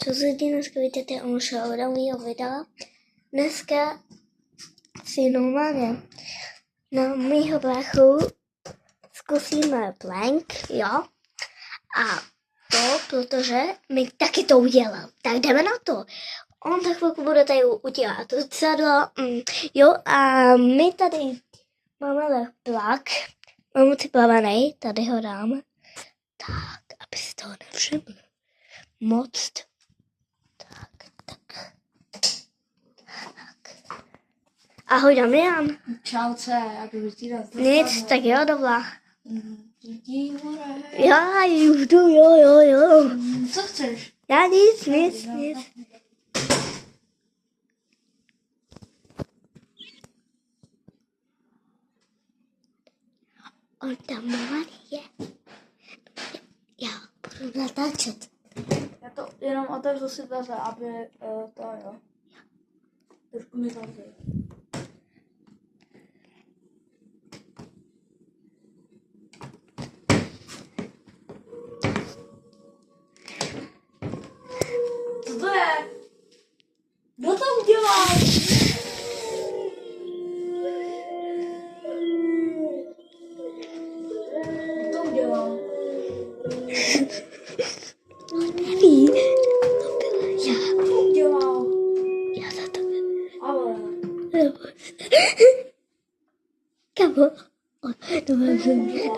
Co se dneska vidíte u našeho nového videa? Dneska si normálně na mýho bráchu zkusíme plank, jo? A to, protože mi taky to udělal. Tak jdeme na to. On za chvilku bude tady udělat to sedlo, jo? A my tady máme plak. Mám moc plavený, tady ho dáme. Tak, aby si toho nevšiml. Moc. Tak. Ahoj, Damian. Čauce, jak vytírat. Nic, tak jo, dobrá. Díky, more. Já jdu, jo. Co chceš? Já nic. On tam je. Já budu natáčet. Já to jenom otevřu si dveře, aby to jo. Trošku mi zavřel. Co to je? Kdo to udělal? Kdo to udělal? Neví, to byla já. Kdo to udělal? Já za to byl. Ale. Kamo?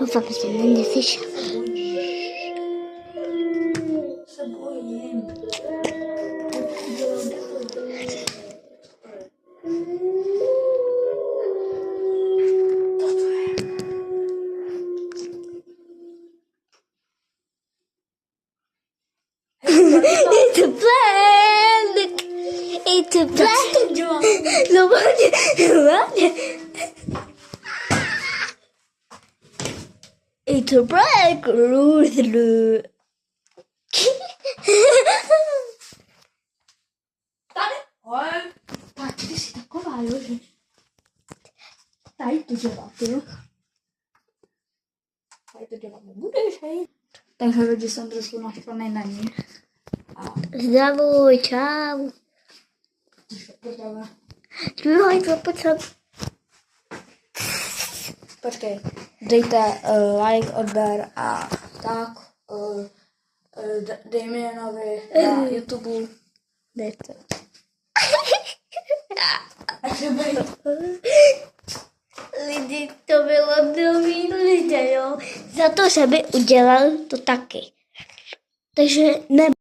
Doufám, že mě neslyšel. Se bojím. It's a plan! It's a plan! Co to dělal? Normálně. It's a prank, loser. Tady? Oj. Tak ty jsi taková, jo, že tady to dělat, jo? Tady to dělat nebudeš, hej? Takže lidi jsem trošku naštvaný na ní. Zdravuj, čau. Druhý propocem. Počkej, dejte like, odběr a tak. Dej mi jenovi na YouTube. Dejte. Lidi, to bylo dobrý lidé, jo. Za to, že by udělal to taky. Takže ne.